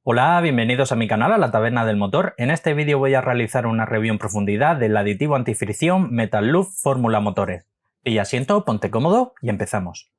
Hola, bienvenidos a mi canal, a la Taberna del Motor. En este vídeo voy a realizar una review en profundidad del aditivo antifricción Metal-Luf Fórmula Motores. Pilla asiento, ponte cómodo y empezamos.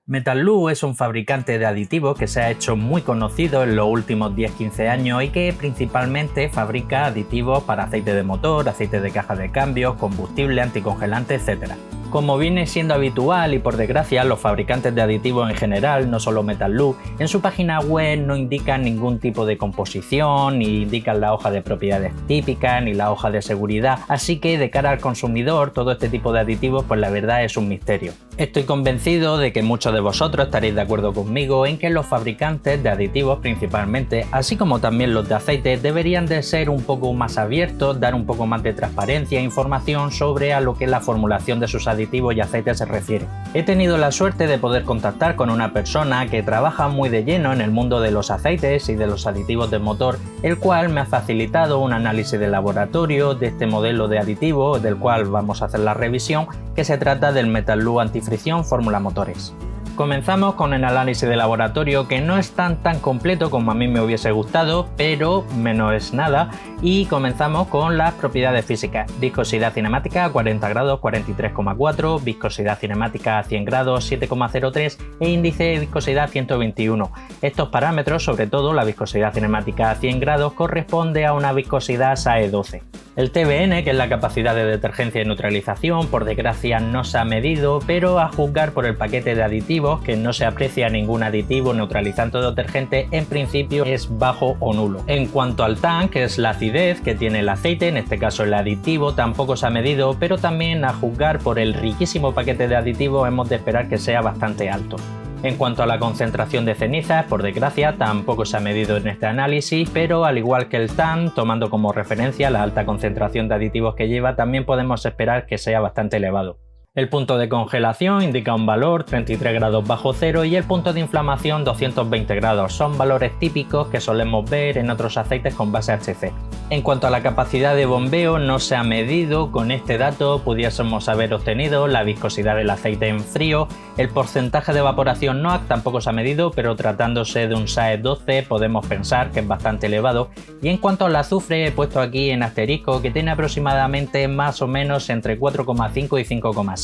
Metal-Luf es un fabricante de aditivos que se ha hecho muy conocido en los últimos 10-15 años y que principalmente fabrica aditivos para aceite de motor, aceite de caja de cambios, combustible, anticongelante, etc. Como viene siendo habitual y por desgracia los fabricantes de aditivos en general, no solo Metal-Luf, en su página web no indican ningún tipo de composición, ni indican la hoja de propiedades típica, ni la hoja de seguridad, así que de cara al consumidor todo este tipo de aditivos pues la verdad es un misterio. Estoy convencido de que muchos de vosotros estaréis de acuerdo conmigo en que los fabricantes de aditivos principalmente, así como también los de aceite, deberían de ser un poco más abiertos, dar un poco más de transparencia e información sobre a lo que la formulación de sus aditivos y aceites se refiere. He tenido la suerte de poder contactar con una persona que trabaja muy de lleno en el mundo de los aceites y de los aditivos de motor, el cual me ha facilitado un análisis de laboratorio de este modelo de aditivo, del cual vamos a hacer la revisión, que se trata del Metal-Luf antifricción Fórmula Motores. Comenzamos con el análisis de laboratorio, que no es tan completo como a mí me hubiese gustado, pero menos es nada, y comenzamos con las propiedades físicas. Viscosidad cinemática a 40 grados 43,4, viscosidad cinemática a 100 grados 7,03 e índice de viscosidad 121. Estos parámetros, sobre todo la viscosidad cinemática a 100 grados, corresponde a una viscosidad SAE 12. El TBN, que es la capacidad de detergencia y neutralización, por desgracia no se ha medido, pero a juzgar por el paquete de aditivos, que no se aprecia ningún aditivo neutralizante o detergente, en principio es bajo o nulo. En cuanto al TAN, que es la acidez que tiene el aceite, en este caso el aditivo, tampoco se ha medido, pero también a juzgar por el riquísimo paquete de aditivos hemos de esperar que sea bastante alto. En cuanto a la concentración de cenizas, por desgracia tampoco se ha medido en este análisis, pero al igual que el TAN, tomando como referencia la alta concentración de aditivos que lleva, también podemos esperar que sea bastante elevado. El punto de congelación indica un valor 33 grados bajo cero y el punto de inflamación 220 grados. Son valores típicos que solemos ver en otros aceites con base HC. En cuanto a la capacidad de bombeo, no se ha medido. Con este dato pudiésemos haber obtenido la viscosidad del aceite en frío. El porcentaje de evaporación NOAC tampoco se ha medido, pero tratándose de un SAE 12 podemos pensar que es bastante elevado. Y en cuanto al azufre, he puesto aquí en asterisco que tiene aproximadamente más o menos entre 4,5 y 5,6.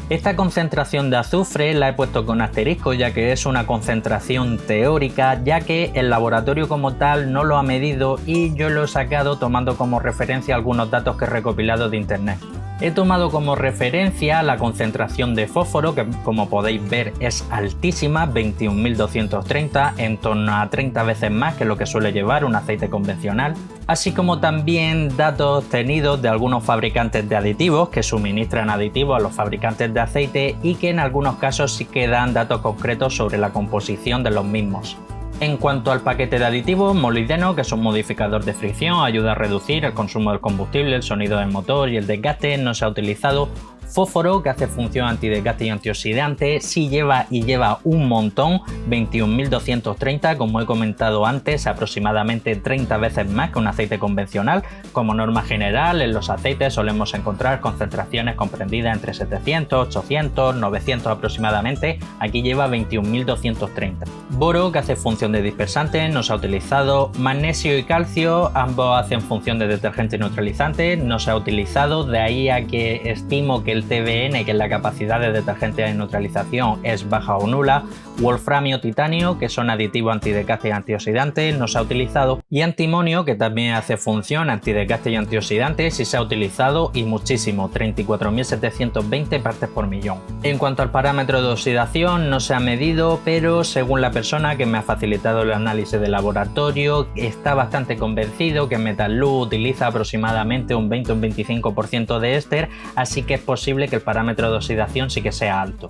Esta concentración de azufre la he puesto con asterisco ya que es una concentración teórica, ya que el laboratorio como tal no lo ha medido y yo lo he sacado tomando como referencia algunos datos que he recopilado de internet. He tomado como referencia la concentración de fósforo, que como podéis ver es altísima, 21.230, en torno a 30 veces más que lo que suele llevar un aceite convencional, así como también datos obtenidos de algunos fabricantes de aditivos que suministran aditivos a los fabricantes de aceite y que en algunos casos sí que dan datos concretos sobre la composición de los mismos. En cuanto al paquete de aditivos, molibdeno, que es un modificador de fricción, ayuda a reducir el consumo del combustible, el sonido del motor y el desgaste, no se ha utilizado. Fósforo, que hace función antidesgaste y antioxidante, sí lleva un montón, 21.230, como he comentado antes, aproximadamente 30 veces más que un aceite convencional. Como norma general, en los aceites solemos encontrar concentraciones comprendidas entre 700, 800, 900 aproximadamente, aquí lleva 21.230. Boro, que hace función de dispersante, no se ha utilizado. Magnesio y calcio, ambos hacen función de detergente y neutralizante, no se ha utilizado, de ahí a que estimo que el TBN, que es la capacidad de detergente y neutralización, es baja o nula. Wolframio, titanio, que son aditivos antidesgaste y antioxidante, no se ha utilizado. Y antimonio, que también hace función antidesgaste y antioxidante, sí se ha utilizado y muchísimo, 34.720 partes por millón. En cuanto al parámetro de oxidación, no se ha medido, pero según la persona que me ha facilitado el análisis de laboratorio, está bastante convencido que Metal-Luf utiliza aproximadamente un 20 o un 25% de éster, así que es posible que el parámetro de oxidación sí que sea alto.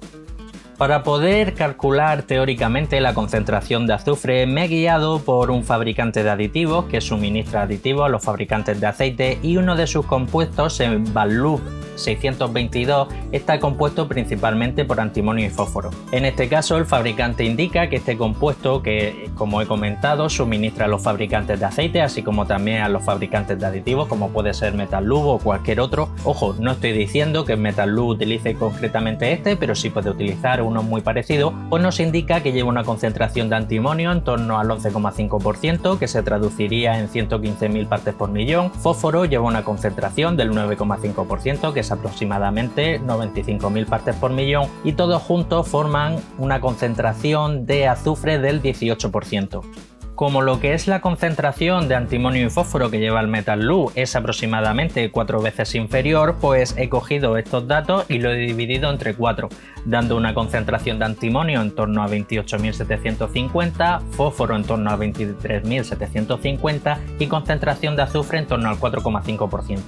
Para poder calcular teóricamente la concentración de azufre me he guiado por un fabricante de aditivos que suministra aditivos a los fabricantes de aceite y uno de sus compuestos, el Vanlub 622, está compuesto principalmente por antimonio y fósforo. En este caso el fabricante indica que este compuesto, que como he comentado, suministra a los fabricantes de aceite así como también a los fabricantes de aditivos como puede ser Metalub o cualquier otro. Ojo, no estoy diciendo que Metalub utilice concretamente este, pero sí puede utilizar uno muy parecido, pues nos indica que lleva una concentración de antimonio en torno al 11,5%, que se traduciría en 115.000 partes por millón. Fósforo lleva una concentración del 9,5%, que es aproximadamente 95.000 partes por millón, y todos juntos forman una concentración de azufre del 18%. Como lo que es la concentración de antimonio y fósforo que lleva el Metalub es aproximadamente 4 veces inferior, pues he cogido estos datos y lo he dividido entre 4, dando una concentración de antimonio en torno a 28.750, fósforo en torno a 23.750 y concentración de azufre en torno al 4,5%.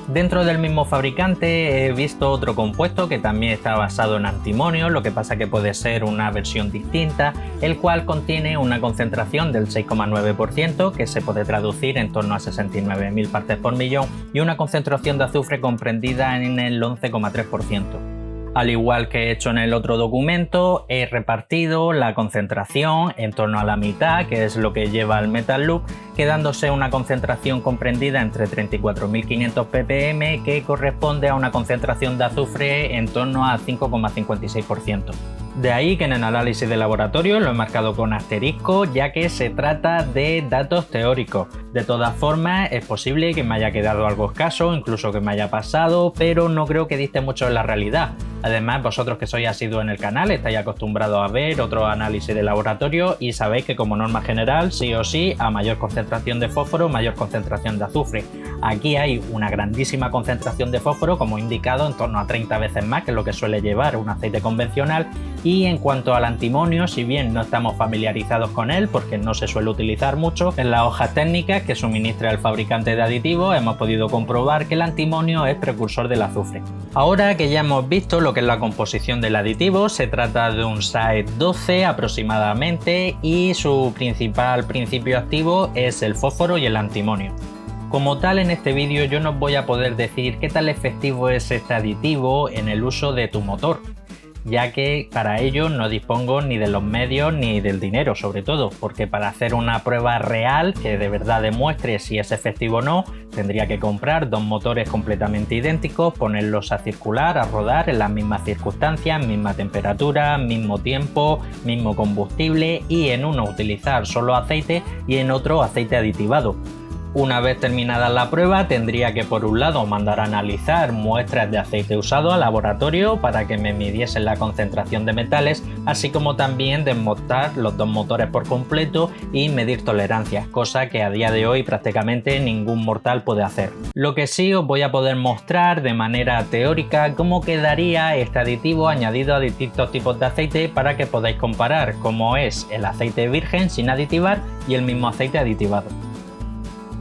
Dentro del mismo fabricante he visto otro compuesto que también está basado en antimonio, lo que pasa que puede ser una versión distinta, el cual contiene una concentración del 6,9%, que se puede traducir en torno a 69.000 partes por millón, y una concentración de azufre comprendida en el 11,3%. Al igual que he hecho en el otro documento, he repartido la concentración en torno a la mitad, que es lo que lleva el Metalub, quedándose una concentración comprendida entre 34.500 ppm, que corresponde a una concentración de azufre en torno a 5,56%. De ahí que en el análisis de laboratorio lo he marcado con asterisco, ya que se trata de datos teóricos. De todas formas, es posible que me haya quedado algo escaso, incluso que me haya pasado, pero no creo que diste mucho en la realidad. Además, vosotros que sois asiduos en el canal estáis acostumbrados a ver otros análisis de laboratorio y sabéis que como norma general, sí o sí, a mayor concentración de fósforo, mayor concentración de azufre. Aquí hay una grandísima concentración de fósforo, como he indicado, en torno a 30 veces más que lo que suele llevar un aceite convencional. Y en cuanto al antimonio, si bien no estamos familiarizados con él porque no se suele utilizar mucho, en las hojas técnicas que suministra el fabricante de aditivos hemos podido comprobar que el antimonio es precursor del azufre. Ahora que ya hemos visto lo que es la composición del aditivo, se trata de un SAED 12 aproximadamente y su principal principio activo es el fósforo y el antimonio. Como tal, en este vídeo yo no os voy a poder decir qué tal efectivo es este aditivo en el uso de tu motor, ya que para ello no dispongo ni de los medios ni del dinero, sobre todo, porque para hacer una prueba real que de verdad demuestre si es efectivo o no, tendría que comprar dos motores completamente idénticos, ponerlos a circular, a rodar en las mismas circunstancias, misma temperatura, mismo tiempo, mismo combustible, y en uno utilizar solo aceite y en otro aceite aditivado. Una vez terminada la prueba, tendría que por un lado mandar a analizar muestras de aceite usado al laboratorio para que me midiesen la concentración de metales, así como también desmontar los dos motores por completo y medir tolerancias, cosa que a día de hoy prácticamente ningún mortal puede hacer. Lo que sí os voy a poder mostrar de manera teórica cómo quedaría este aditivo añadido a distintos tipos de aceite para que podáis comparar cómo es el aceite virgen sin aditivar y el mismo aceite aditivado.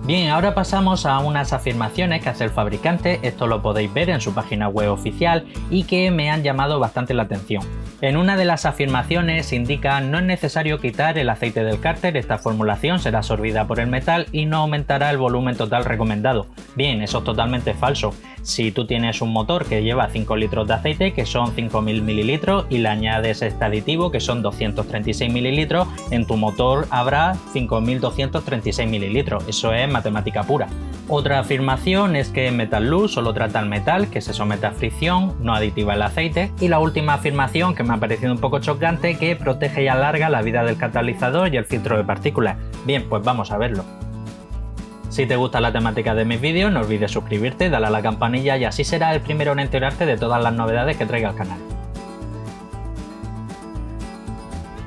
Bien, ahora pasamos a unas afirmaciones que hace el fabricante, esto lo podéis ver en su página web oficial y que me han llamado bastante la atención. En una de las afirmaciones indica: no es necesario quitar el aceite del cárter, esta formulación será absorbida por el metal y no aumentará el volumen total recomendado. Bien, eso es totalmente falso. Si tú tienes un motor que lleva 5 litros de aceite, que son 5.000 mililitros, y le añades este aditivo, que son 236 mililitros, en tu motor habrá 5.236 mililitros. Eso es matemática pura. Otra afirmación es que Metalub solo trata el metal, que se somete a fricción, no aditiva el aceite. Y la última afirmación, que me ha parecido un poco chocante, que protege y alarga la vida del catalizador y el filtro de partículas. Bien, pues vamos a verlo. Si te gusta la temática de mis vídeos, no olvides suscribirte, darle a la campanilla y así serás el primero en enterarte de todas las novedades que traiga el canal.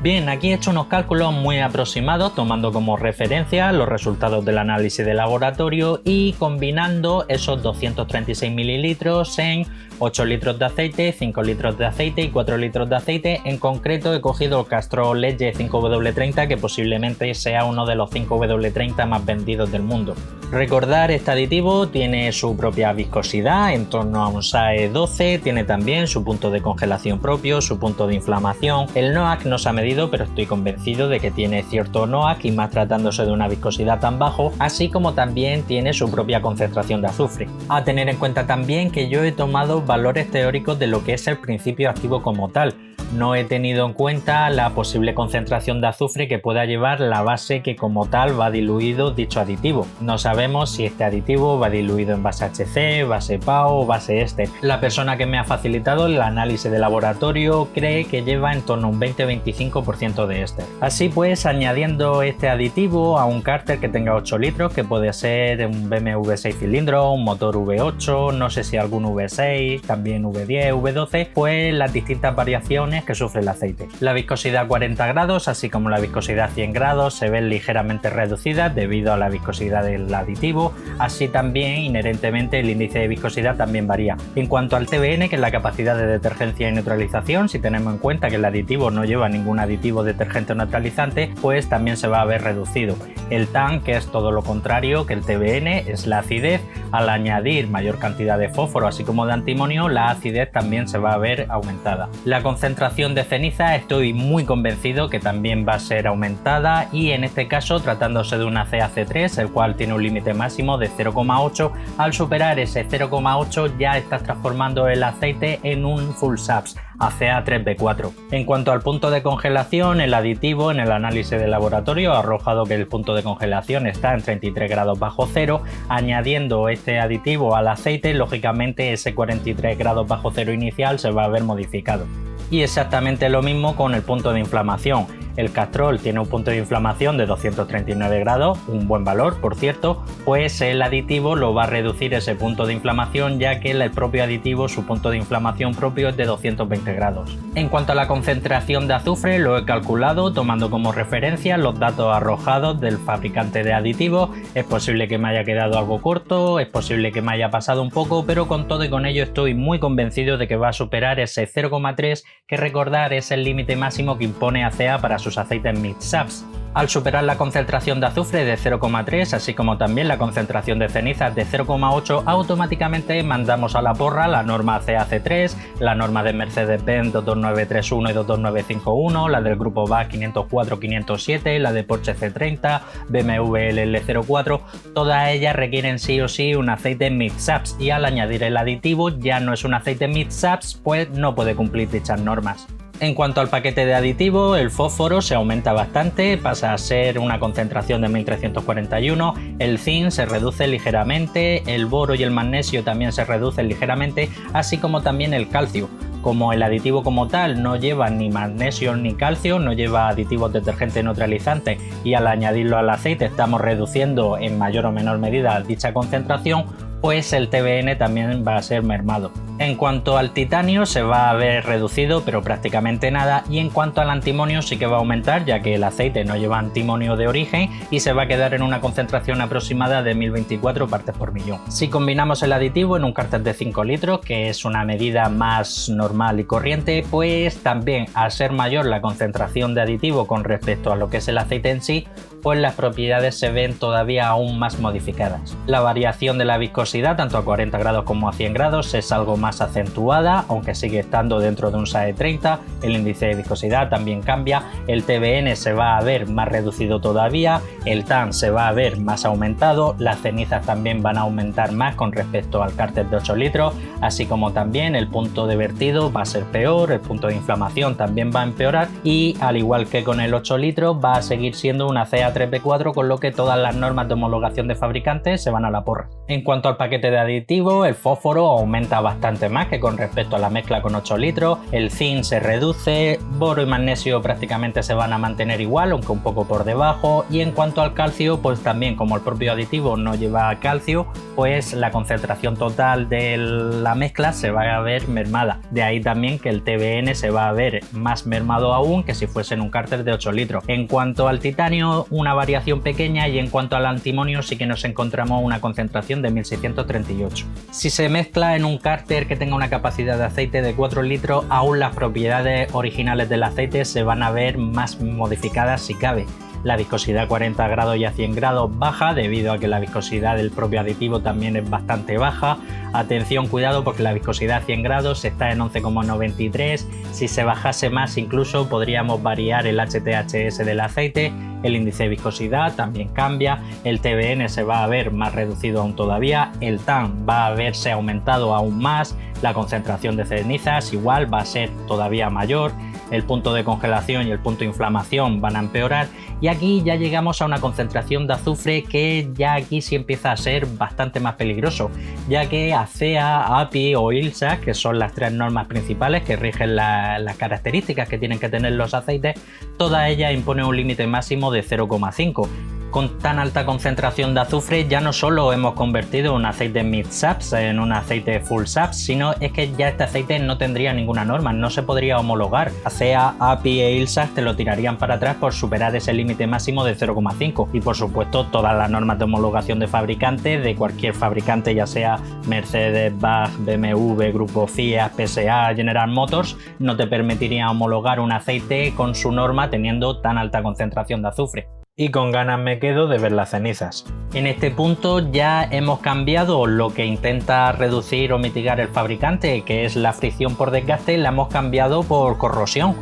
Bien, aquí he hecho unos cálculos muy aproximados tomando como referencia los resultados del análisis de laboratorio y combinando esos 236 mililitros en 8 litros de aceite, 5 litros de aceite y 4 litros de aceite. En concreto he cogido el Castrol Edge 5W30, que posiblemente sea uno de los 5W30 más vendidos del mundo. Recordar, este aditivo tiene su propia viscosidad, en torno a un SAE 12, tiene también su punto de congelación propio, su punto de inflamación. El NOAC no se ha medido, pero estoy convencido de que tiene cierto NOAC, y más tratándose de una viscosidad tan bajo, así como también tiene su propia concentración de azufre. A tener en cuenta también que yo he tomado valores teóricos de lo que es el principio activo como tal. No he tenido en cuenta la posible concentración de azufre que pueda llevar la base que como tal va diluido dicho aditivo. No sabemos si este aditivo va diluido en base HC, base PAO o base éster. La persona que me ha facilitado el análisis de laboratorio cree que lleva en torno a un 20-25% de éster. Así pues, añadiendo este aditivo a un cárter que tenga 8 litros, que puede ser un BMW 6 cilindros, un motor V8, no sé si algún V6, también V10, V12, pues las distintas variaciones que sufre el aceite. La viscosidad a 40 grados, así como la viscosidad a 100 grados, se ven ligeramente reducidas debido a la viscosidad del aditivo. Así también, inherentemente, el índice de viscosidad también varía. En cuanto al TBN, que es la capacidad de detergencia y neutralización, si tenemos en cuenta que el aditivo no lleva ningún aditivo detergente o neutralizante, pues también se va a ver reducido. El TAN, que es todo lo contrario que el TBN, es la acidez. Al añadir mayor cantidad de fósforo, así como de antimonio, la acidez también se va a ver aumentada. La concentración de ceniza estoy muy convencido que también va a ser aumentada, y en este caso tratándose de una CaC3, el cual tiene un límite máximo de 0,8, al superar ese 0,8 ya estás transformando el aceite en un full SAPS, ACA3B4. En cuanto al punto de congelación, el aditivo en el análisis de laboratorio ha arrojado que el punto de congelación está en 33 grados bajo cero. Añadiendo este aditivo al aceite, lógicamente ese 43 grados bajo cero inicial se va a ver modificado. Y exactamente lo mismo con el punto de inflamación. El Castrol tiene un punto de inflamación de 239 grados, un buen valor por cierto, pues el aditivo lo va a reducir ese punto de inflamación, ya que el propio aditivo, su punto de inflamación propio es de 220 grados. En cuanto a la concentración de azufre, lo he calculado tomando como referencia los datos arrojados del fabricante de aditivos. Es posible que me haya quedado algo corto, es posible que me haya pasado un poco, pero con todo y con ello estoy muy convencido de que va a superar ese 0,3, que recordar es el límite máximo que impone ACEA para sus aceites mid-SAPS. Al superar la concentración de azufre de 0,3, así como también la concentración de cenizas de 0,8, automáticamente mandamos a la porra la norma CAC3, la norma de Mercedes-Benz 22931 y 22951, la del grupo VAC 504-507, la de Porsche C30, BMW LL04, todas ellas requieren sí o sí un aceite mid-SAPS, y al añadir el aditivo ya no es un aceite mid-SAPS, pues no puede cumplir dichas normas. En cuanto al paquete de aditivo, el fósforo se aumenta bastante, pasa a ser una concentración de 1341, el zinc se reduce ligeramente, el boro y el magnesio también se reducen ligeramente, así como también el calcio. Como el aditivo como tal no lleva ni magnesio ni calcio, no lleva aditivos detergentes neutralizantes, y al añadirlo al aceite estamos reduciendo en mayor o menor medida dicha concentración, pues el TBN también va a ser mermado. En cuanto al titanio se va a ver reducido, pero prácticamente nada, y en cuanto al antimonio sí que va a aumentar, ya que el aceite no lleva antimonio de origen y se va a quedar en una concentración aproximada de 1024 partes por millón. Si combinamos el aditivo en un cárter de 5 litros, que es una medida más normal y corriente, pues también al ser mayor la concentración de aditivo con respecto a lo que es el aceite en sí, pues las propiedades se ven todavía aún más modificadas. La variación de la viscosidad tanto a 40 grados como a 100 grados es algo más acentuada, aunque sigue estando dentro de un SAE 30, el índice de viscosidad también cambia, el TBN se va a ver más reducido todavía, el TAN se va a ver más aumentado, las cenizas también van a aumentar más con respecto al cárter de 8 litros, así como también el punto de vertido va a ser peor, el punto de inflamación también va a empeorar, y al igual que con el 8 litros va a seguir siendo una CA3B4, con lo que todas las normas de homologación de fabricantes se van a la porra. En cuanto al paquete de aditivos, el fósforo aumenta bastante más que con respecto a la mezcla con 8 litros, el zinc se reduce, boro y magnesio prácticamente se van a mantener igual, aunque un poco por debajo, y en cuanto al calcio, pues también como el propio aditivo no lleva calcio, pues la concentración total de la mezcla se va a ver mermada. De ahí también que el TBN se va a ver más mermado aún que si fuese en un cárter de 8 litros. En cuanto al titanio, un una variación pequeña y en cuanto al antimonio sí que nos encontramos una concentración de 1638. Si se mezcla en un cárter que tenga una capacidad de aceite de 4 litros, aún las propiedades originales del aceite se van a ver más modificadas si cabe. La viscosidad a 40 grados y a 100 grados baja debido a que la viscosidad del propio aditivo también es bastante baja. Atención, cuidado, porque la viscosidad a 100 grados está en 11,93. Si se bajase más incluso podríamos variar el HTHS del aceite. El índice de viscosidad también cambia, el TBN se va a ver más reducido aún todavía, el TAN va a verse aumentado aún más, la concentración de cenizas igual va a ser todavía mayor, el punto de congelación y el punto de inflamación van a empeorar y aquí ya llegamos a una concentración de azufre que ya aquí sí empieza a ser bastante más peligroso, ya que ACEA, API o ILSA, que son las tres normas principales que rigen las características que tienen que tener los aceites, todas ellas imponen un límite máximo de 0,5. Con tan alta concentración de azufre ya no solo hemos convertido un aceite mid-SAPS en un aceite full-SAPS, sino es que ya este aceite no tendría ninguna norma, no se podría homologar. ACEA, API e ILSA te lo tirarían para atrás por superar ese límite máximo de 0,5 y por supuesto todas las normas de homologación de fabricantes de cualquier fabricante, ya sea Mercedes, BAG, BMW, Grupo Fiat, PSA, General Motors, no te permitirían homologar un aceite con su norma teniendo tan alta concentración de azufre. Y con ganas me quedo de ver las cenizas. En este punto ya hemos cambiado lo que intenta reducir o mitigar el fabricante, que es la fricción por desgaste, la hemos cambiado por corrosión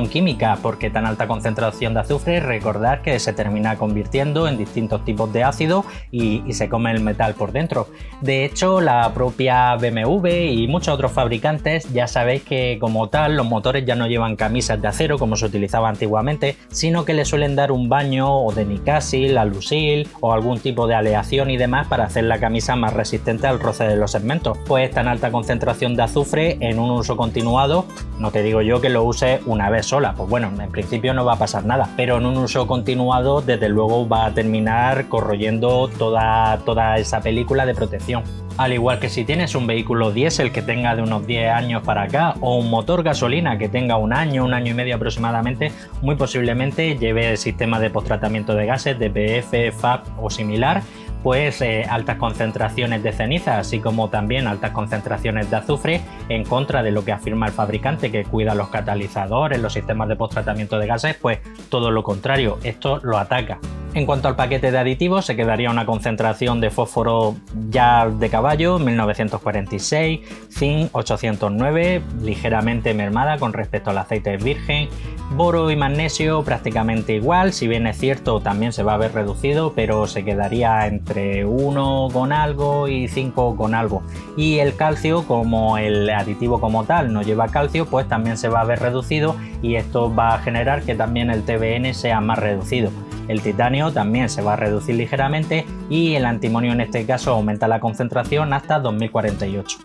química, porque tan alta concentración de azufre, recordad que se termina convirtiendo en distintos tipos de ácido y se come el metal por dentro. De hecho, la propia BMW y muchos otros fabricantes ya sabéis que como tal los motores ya no llevan camisas de acero como se utilizaba antiguamente, sino que le suelen dar un baño o de Nicasil, Alusil o algún tipo de aleación y demás para hacer la camisa más resistente al roce de los segmentos. Pues tan alta concentración de azufre en un uso continuado, no te digo yo que lo use una vez sola, pues bueno, en principio no va a pasar nada, pero en un uso continuado desde luego va a terminar corroyendo toda esa película de protección. Al igual que si tienes un vehículo diésel que tenga de unos 10 años para acá o un motor gasolina que tenga un año y medio aproximadamente, muy posiblemente lleve el sistema de posttratamiento de gases, DPF, FAP o similar, pues altas concentraciones de ceniza, así como también altas concentraciones de azufre, en contra de lo que afirma el fabricante que cuida los catalizadores, los sistemas de posttratamiento de gases, pues todo lo contrario, esto lo ataca. En cuanto al paquete de aditivos, se quedaría una concentración de fósforo ya de caballo, 1946, zinc 809, ligeramente mermada con respecto al aceite virgen, boro y magnesio prácticamente igual, si bien es cierto también se va a ver reducido, pero se quedaría entre 1 con algo y 5 con algo. Y el calcio, como el aditivo como tal no lleva calcio, pues también se va a ver reducido y esto va a generar que también el TBN sea más reducido. El titanio también se va a reducir ligeramente y el antimonio en este caso aumenta la concentración hasta 2048.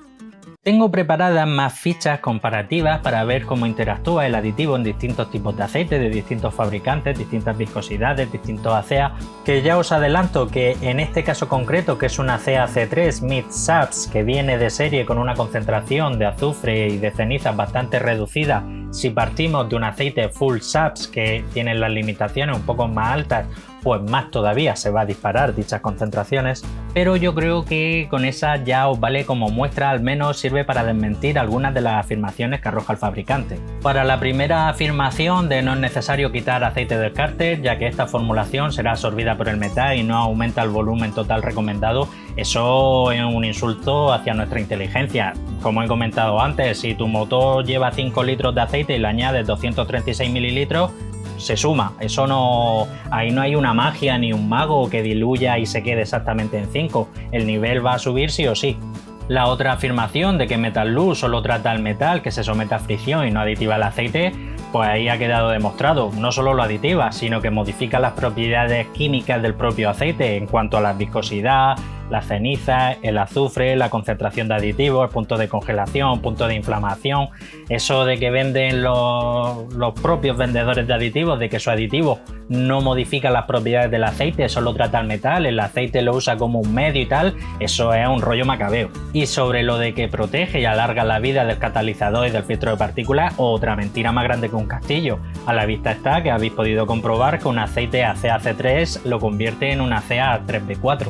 Tengo preparadas más fichas comparativas para ver cómo interactúa el aditivo en distintos tipos de aceite de distintos fabricantes, distintas viscosidades, distintos ACEA, que ya os adelanto que en este caso concreto, que es una ACEA C3 mid-SAPS que viene de serie con una concentración de azufre y de cenizas bastante reducida, si partimos de un aceite full SAPS que tiene las limitaciones un poco más altas, pues más todavía se va a disparar dichas concentraciones, pero yo creo que con esa ya os vale como muestra, al menos sirve para desmentir algunas de las afirmaciones que arroja el fabricante. Para la primera afirmación de no es necesario quitar aceite del cárter, ya que esta formulación será absorbida por el metal y no aumenta el volumen total recomendado, eso es un insulto hacia nuestra inteligencia. Como he comentado antes, si tu motor lleva 5 litros de aceite y le añades 236 mililitros, se suma, eso no, ahí no hay una magia ni un mago que diluya y se quede exactamente en 5, el nivel va a subir sí o sí. La otra afirmación de que Metallus solo trata el metal que se somete a fricción y no aditiva el aceite, pues ahí ha quedado demostrado, no solo lo aditiva, sino que modifica las propiedades químicas del propio aceite en cuanto a la viscosidad, la ceniza, el azufre, la concentración de aditivos, el punto de congelación, punto de inflamación, eso de que venden los propios vendedores de aditivos, de que su aditivo no modifica las propiedades del aceite, solo trata el metal, el aceite lo usa como un medio y tal, eso es un rollo macabeo. Y sobre lo de que protege y alarga la vida del catalizador y del filtro de partículas, otra mentira más grande que un castillo. A la vista está que habéis podido comprobar que un aceite ACAC3 lo convierte en un ACA3B4.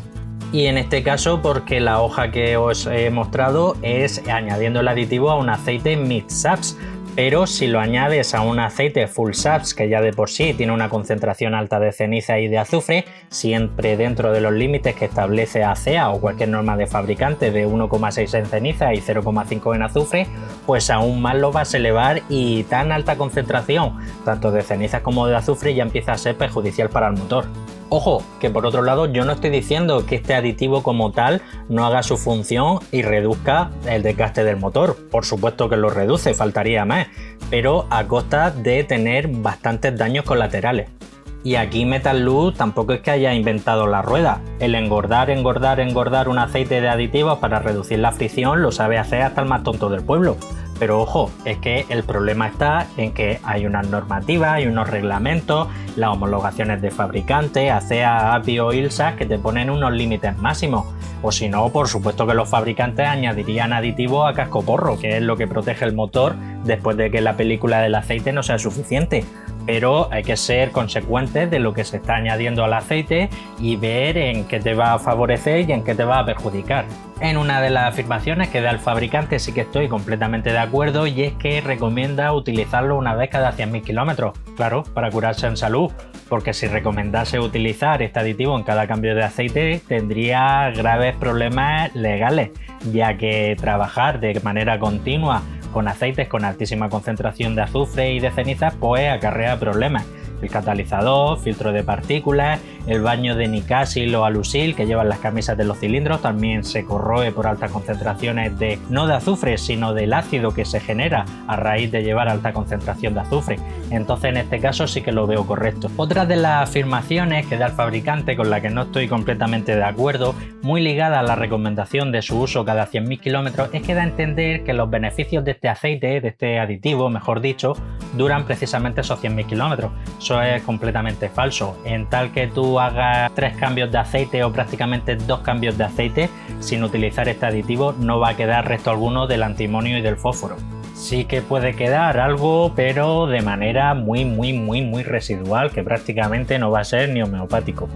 Y en este caso porque la hoja que os he mostrado es añadiendo el aditivo a un aceite mid-SAPS, pero si lo añades a un aceite full SAPS que ya de por sí tiene una concentración alta de ceniza y de azufre, siempre dentro de los límites que establece ACEA o cualquier norma de fabricante de 1,6 en ceniza y 0,5 en azufre, pues aún más lo vas a elevar y tan alta concentración tanto de cenizas como de azufre ya empieza a ser perjudicial para el motor. Ojo, que por otro lado yo no estoy diciendo que este aditivo como tal no haga su función y reduzca el desgaste del motor. Por supuesto que lo reduce, faltaría más, pero a costa de tener bastantes daños colaterales. Y aquí Metallus tampoco es que haya inventado la rueda. El engordar un aceite de aditivos para reducir la fricción lo sabe hacer hasta el más tonto del pueblo. Pero ojo, es que el problema está en que hay unas normativas, hay unos reglamentos, las homologaciones de fabricantes, ACEA, API o ILSA que te ponen unos límites máximos. O si no, por supuesto que los fabricantes añadirían aditivos a cascoporro, que es lo que protege el motor después de que la película del aceite no sea suficiente. Pero hay que ser consecuentes de lo que se está añadiendo al aceite y ver en qué te va a favorecer y en qué te va a perjudicar. En una de las afirmaciones que da el fabricante sí que estoy completamente de acuerdo y es que recomienda utilizarlo una vez cada 100.000 kilómetros, claro, para curarse en salud, porque si recomendase utilizar este aditivo en cada cambio de aceite tendría graves problemas legales, ya que trabajar de manera continua con aceites con altísima concentración de azufre y de cenizas pues acarrea problemas. El catalizador, filtro de partículas, el baño de Nicasil o Alusil que llevan las camisas de los cilindros también se corroe por altas concentraciones no de azufre, sino del ácido que se genera a raíz de llevar alta concentración de azufre. Entonces en este caso sí que lo veo correcto. Otra de las afirmaciones que da el fabricante con la que no estoy completamente de acuerdo, muy ligada a la recomendación de su uso cada 100.000 kilómetros, es que da a entender que los beneficios de este aceite, de este aditivo, mejor dicho, duran precisamente esos 100.000 kilómetros. Eso es completamente falso. En tal que tú hagas 3 cambios de aceite o prácticamente 2 cambios de aceite, sin utilizar este aditivo no va a quedar resto alguno del antimonio y del fósforo. Sí que puede quedar algo, pero de manera muy residual, que prácticamente no va a ser ni homeopático.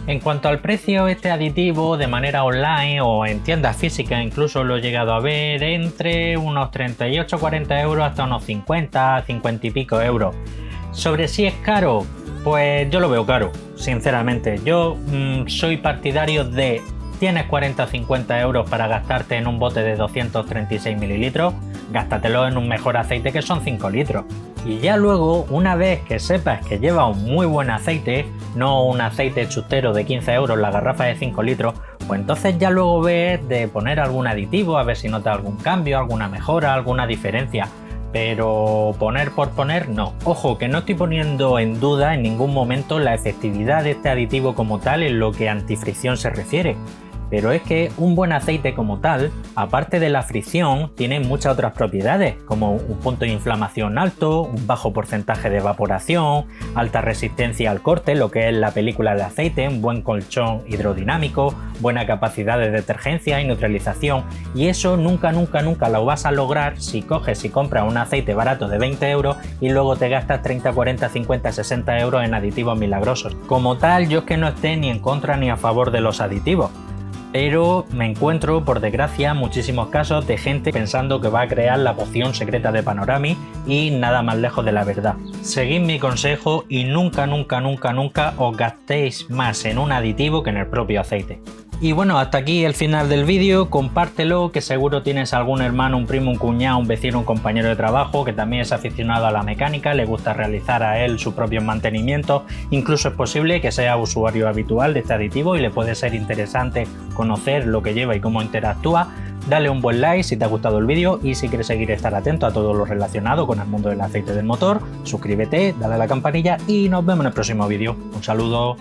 En cuanto al precio, este aditivo de manera online o en tiendas físicas incluso lo he llegado a ver entre unos 38-40 euros hasta unos 50 y pico euros. Sobre si es caro, pues yo lo veo caro, sinceramente. Yo soy partidario de tienes 40 o 50 euros para gastarte en un bote de 236 mililitros, gástatelo en un mejor aceite que son 5 litros. Y ya luego, una vez que sepas que lleva un muy buen aceite, no un aceite chustero de 15 euros la garrafa de 5 litros, pues entonces ya luego ves de poner algún aditivo, a ver si nota algún cambio, alguna mejora, alguna diferencia. Pero poner por poner no. Ojo, que no estoy poniendo en duda en ningún momento la efectividad de este aditivo como tal en lo que a antifricción se refiere. Pero es que un buen aceite como tal, aparte de la fricción, tiene muchas otras propiedades, como un punto de inflamación alto, un bajo porcentaje de evaporación, alta resistencia al corte, lo que es la película de aceite, un buen colchón hidrodinámico, buena capacidad de detergencia y neutralización, y eso nunca lo vas a lograr si coges y compras un aceite barato de 20 euros y luego te gastas 30, 40, 50, 60 euros en aditivos milagrosos. Como tal, yo es que no esté ni en contra ni a favor de los aditivos, pero me encuentro, por desgracia, muchísimos casos de gente pensando que va a crear la poción secreta de Panorami y nada más lejos de la verdad. Seguid mi consejo y nunca os gastéis más en un aditivo que en el propio aceite. Y bueno, hasta aquí el final del vídeo. Compártelo, que seguro tienes algún hermano, un primo, un cuñado, un vecino, un compañero de trabajo que también es aficionado a la mecánica, le gusta realizar a él sus propios mantenimientos. Incluso es posible que sea usuario habitual de este aditivo y le puede ser interesante conocer lo que lleva y cómo interactúa. Dale un buen like si te ha gustado el vídeo y si quieres seguir estar atento a todo lo relacionado con el mundo del aceite del motor, suscríbete, dale a la campanilla y nos vemos en el próximo vídeo. Un saludo.